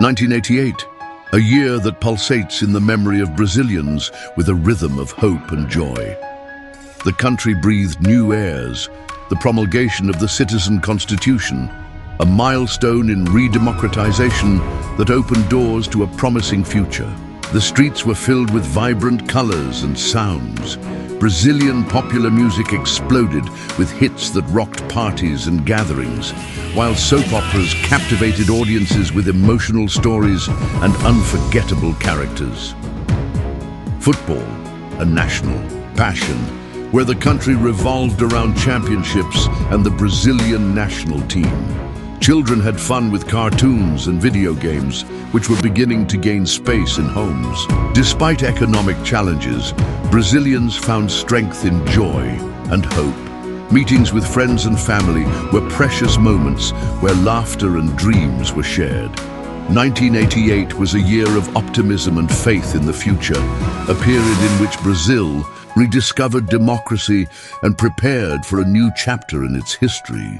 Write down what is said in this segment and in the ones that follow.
1988, a year that pulsates in the memory of Brazilians with a rhythm of hope and joy. The country breathed new airs, the promulgation of the Citizen Constitution, a milestone in redemocratization that opened doors to a promising future. The streets were filled with vibrant colors and sounds. Brazilian popular music exploded with hits that rocked parties and gatherings, while soap operas captivated audiences with emotional stories and unforgettable characters. Football, a national passion, where the country revolved around championships and the Brazilian national team. Children had fun with cartoons and video games, which were beginning to gain space in homes. Despite economic challenges, Brazilians found strength in joy and hope. Meetings with friends and family were precious moments where laughter and dreams were shared. 1988 was a year of optimism and faith in the future, a period in which Brazil rediscovered democracy and prepared for a new chapter in its history.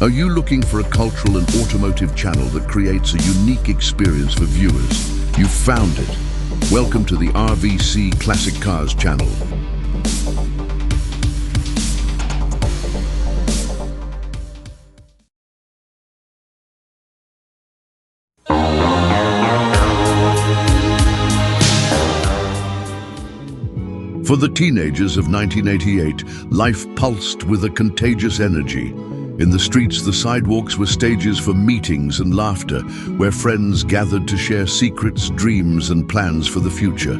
Are you looking for a cultural and automotive channel that creates a unique experience for viewers? You've found it. Welcome to the RVC Classic Cars Channel. For the teenagers of 1988, life pulsed with a contagious energy. In the streets, the sidewalks were stages for meetings and laughter, where friends gathered to share secrets, dreams, and plans for the future.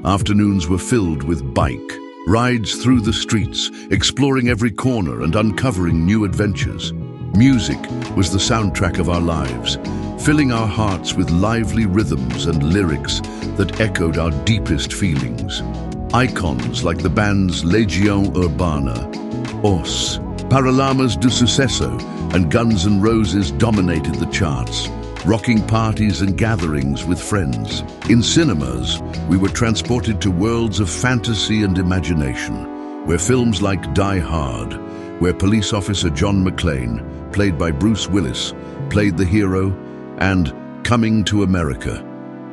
Afternoons were filled with bike rides through the streets, exploring every corner and uncovering new adventures. Music was the soundtrack of our lives, filling our hearts with lively rhythms and lyrics that echoed our deepest feelings. Icons like the bands Legião Urbana, Os, Paralamas do Sucesso, and Guns N' Roses dominated the charts, rocking parties and gatherings with friends. In cinemas, we were transported to worlds of fantasy and imagination, where films like Die Hard, where police officer John McClane, played by Bruce Willis, played the hero, and Coming to America,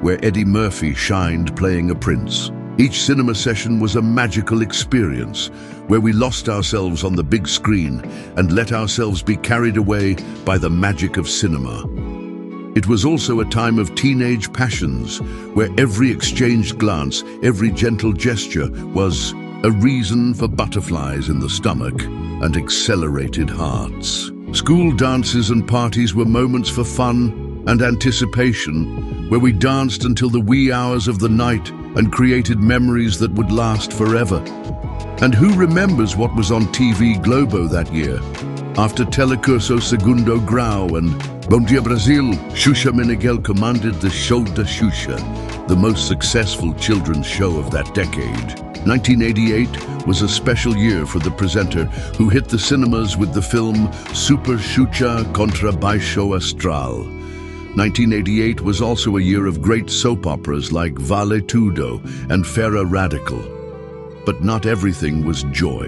where Eddie Murphy shined playing a prince. Each cinema session was a magical experience, where we lost ourselves on the big screen and let ourselves be carried away by the magic of cinema. It was also a time of teenage passions, where every exchanged glance, every gentle gesture was a reason for butterflies in the stomach and accelerated hearts. School dances and parties were moments for fun and anticipation, where we danced until the wee hours of the night and created memories that would last forever. And who remembers what was on TV Globo that year? After Telecurso Segundo Grau and Bom Dia Brasil, Xuxa Meneghel commanded the Show da Xuxa, the most successful children's show of that decade. 1988 was a special year for the presenter who hit the cinemas with the film Super Xuxa contra Baixo Astral. 1988 was also a year of great soap operas like Vale Tudo and Fera Radical. But not everything was joy.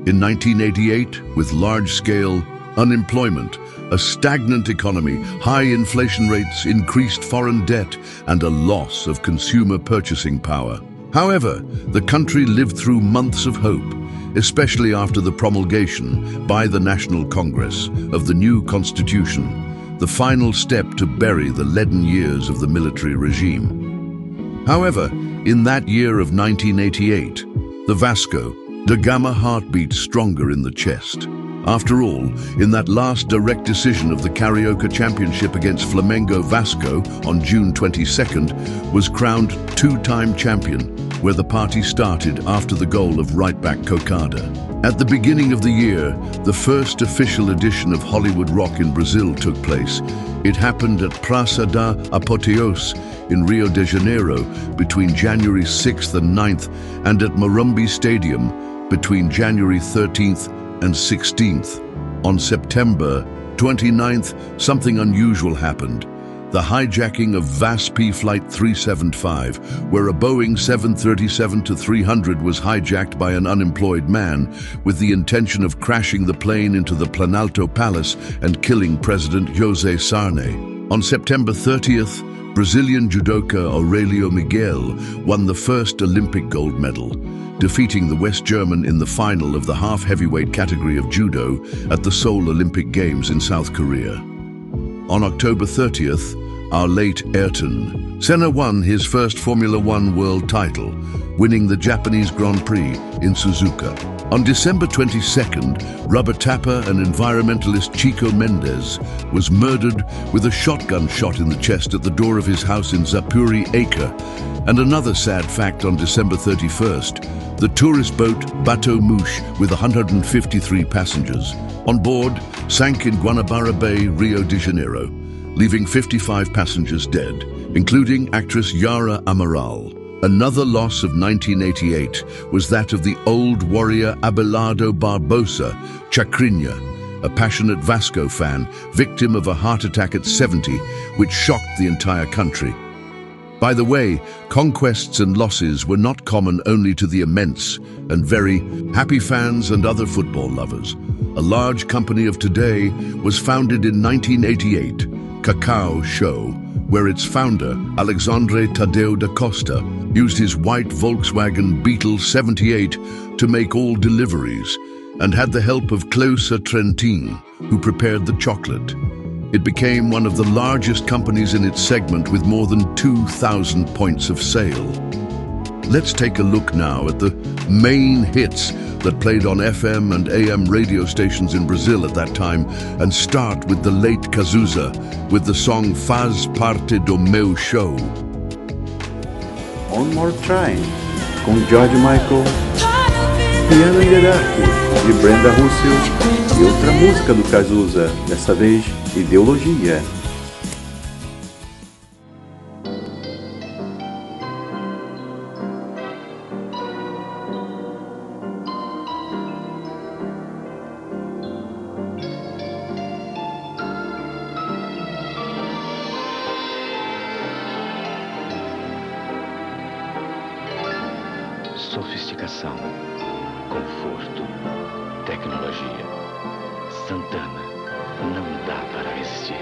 In 1988, with large-scale unemployment, a stagnant economy, high inflation rates, increased foreign debt, and a loss of consumer purchasing power. However, the country lived through months of hope, especially after the promulgation by the National Congress of the new Constitution, the final step to bury the leaden years of the military regime. However, in that year of 1988, the Vasco da Gama heart beat stronger in the chest. After all, in that last direct decision of the Carioca Championship against Flamengo, Vasco, on June 22nd, was crowned two-time champion, where the party started after the goal of right-back Cocada. At the beginning of the year, the first official edition of Hollywood Rock in Brazil took place. It happened at Praça da Apoteose in Rio de Janeiro between January 6th and 9th, and at Morumbi Stadium between January 13th and 16th. On September 29th, something unusual happened. The hijacking of VASP Flight 375, where a Boeing 737-300 was hijacked by an unemployed man with the intention of crashing the plane into the Planalto Palace and killing President José Sarney. On September 30th, Brazilian judoka Aurelio Miguel won the first Olympic gold medal, defeating the West German in the final of the half-heavyweight category of judo at the Seoul Olympic Games in South Korea. On October 30th, our late Ayrton Senna won his first Formula One world title, winning the Japanese Grand Prix in Suzuka. On December 22nd, rubber tapper and environmentalist Chico Mendes was murdered with a shotgun shot in the chest at the door of his house in Zapuri Acre. And another sad fact, on December 31st, the tourist boat Bateau Mouche with 153 passengers on board sank in Guanabara Bay, Rio de Janeiro, leaving 55 passengers dead, including actress Yara Amaral. Another loss of 1988 was that of the old warrior Abelardo Barbosa Chacrinha, a passionate Vasco fan, victim of a heart attack at 70, which shocked the entire country. By the way, conquests and losses were not common only to the immense and very happy fans and other football lovers. A large company of today was founded in 1988, Cacao Show, where its founder, Alexandre Tadeu da Costa, used his white Volkswagen Beetle 78 to make all deliveries and had the help of Closa Trentin, who prepared the chocolate. It became one of the largest companies in its segment with more than 2,000 points of sale. Let's take a look now at the main hits that played on FM and AM radio stations in Brazil at that time, and start with the late Cazuza with the song Faz Parte do Meu Show. One More Time, com George Michael, Piano in the Dark, de Brenda Russell, e outra música do Cazuza, dessa vez Ideologia. Sofisticação, conforto, tecnologia. Santana, não dá para resistir.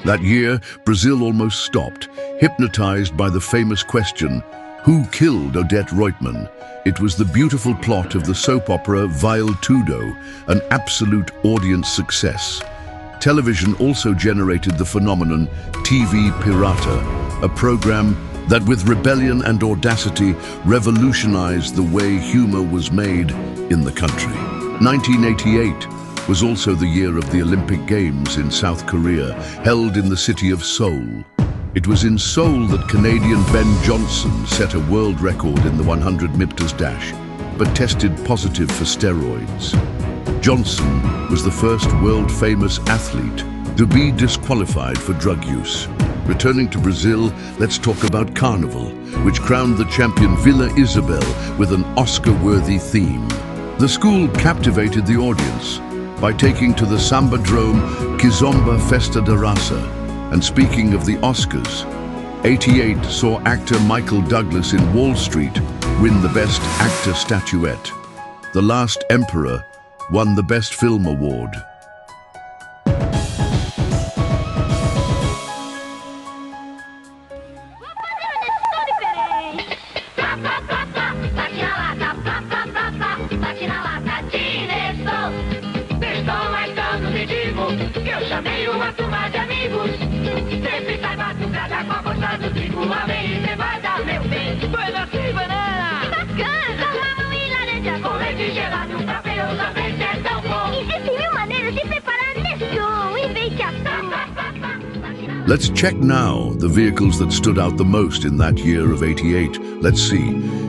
That year, Brazil almost stopped, hypnotized by the famous question, who killed Odette Reutemann? It was the beautiful plot of the soap opera Vale Tudo, an absolute audience success. Television also generated the phenomenon TV Pirata, a program that with rebellion and audacity revolutionized the way humor was made in the country. 1988 was also the year of the Olympic Games in South Korea, held in the city of Seoul. It was in Seoul that Canadian Ben Johnson set a world record in the 100 meters dash, but tested positive for steroids. Johnson was the first world-famous athlete to be disqualified for drug use. Returning to Brazil, let's talk about Carnival, which crowned the champion Vila Isabel with an Oscar-worthy theme. The school captivated the audience by taking to the Sambadrome Kizomba Festa da Raça. And speaking of the Oscars, 88 saw actor Michael Douglas in Wall Street win the Best Actor statuette. The Last Emperor won the Best Film Award. uma turma de amigos. Sempre sai madrugada com a bolsa do trigo. Lá vem cevada, meu bem. Foi nasci banana. Que bacana. Mamão e laranja. Com leite gelado, café ou sorvete é tão bom. Existem 1000 maneiras de preparar Nescau. Invente a sua. Let's check now the vehicles that stood out the most in that year of '88. Let's see.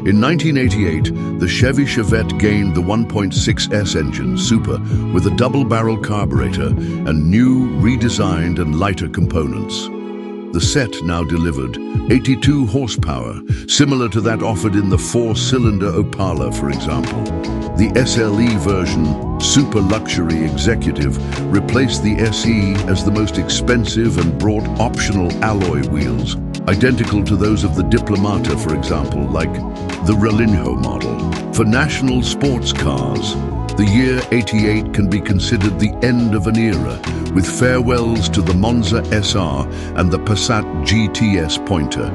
In 1988, the Chevy Chevette gained the 1.6S engine Super with a double-barrel carburetor and new, redesigned and lighter components. The set now delivered 82 horsepower, similar to that offered in the 4-cylinder Opala, for example. The SLE version, Super Luxury Executive, replaced the SE as the most expensive and brought optional alloy wheels, identical to those of the Diplomata, for example, like the Relinho model. For national sports cars, the year '88 can be considered the end of an era, with farewells to the Monza SR and the Passat GTS Pointer.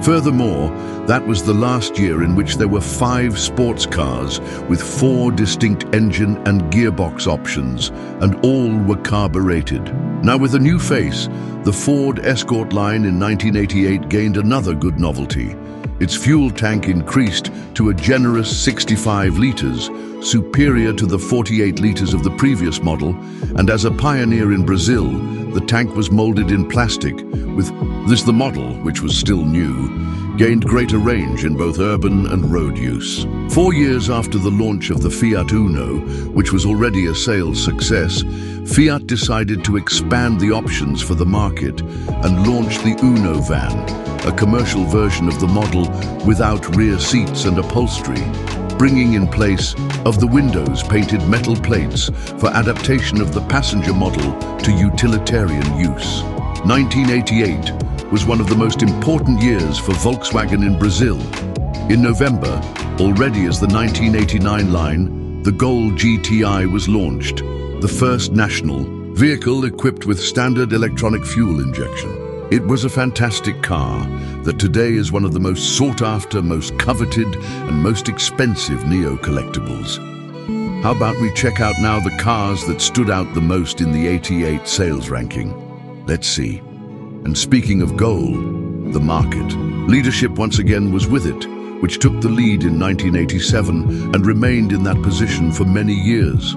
Furthermore, that was the last year in which there were 5 sports cars with 4 distinct engine and gearbox options, and all were carbureted. Now with a new face, the Ford Escort line in 1988 gained another good novelty. Its fuel tank increased to a generous 65 litres, superior to the 48 litres of the previous model, and as a pioneer in Brazil, the tank was molded in plastic. With this, the model, which was still new, gained greater range in both urban and road use. 4 years after the launch of the Fiat Uno, which was already a sales success, Fiat decided to expand the options for the market and launched the Uno van, a commercial version of the model without rear seats and upholstery, bringing in place of the windows painted metal plates for adaptation of the passenger model to utilitarian use. 1988 was one of the most important years for Volkswagen in Brazil. In November, already as the 1989 line, the Gol GTI was launched, the first national vehicle equipped with standard electronic fuel injection. It was a fantastic car that today is one of the most sought-after, most coveted, and most expensive neo-collectibles. How about we check out now the cars that stood out the most in the '88 sales ranking? Let's see. And speaking of Gol, the market. Leadership once again was with it, which took the lead in 1987 and remained in that position for many years.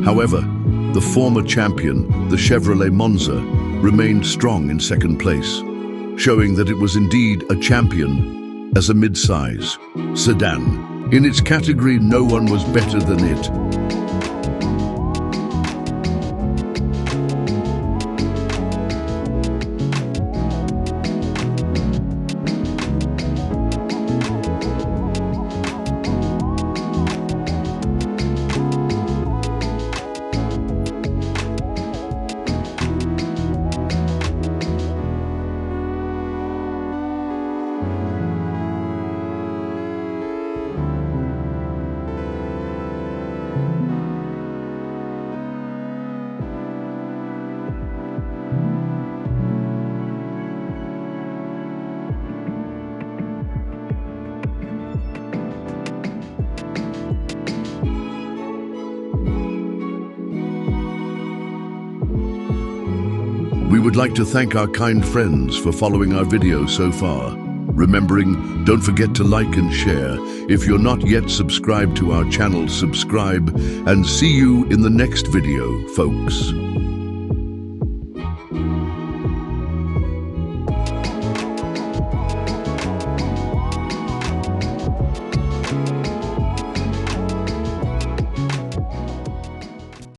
However, the former champion, the Chevrolet Monza, remained strong in second place, showing that it was indeed a champion as a mid-size sedan. In its category, no one was better than it. We would like to thank our kind friends for following our video so far. Remembering, don't forget to like and share. If you're not yet subscribed to our channel, subscribe, and see you in the next video, folks.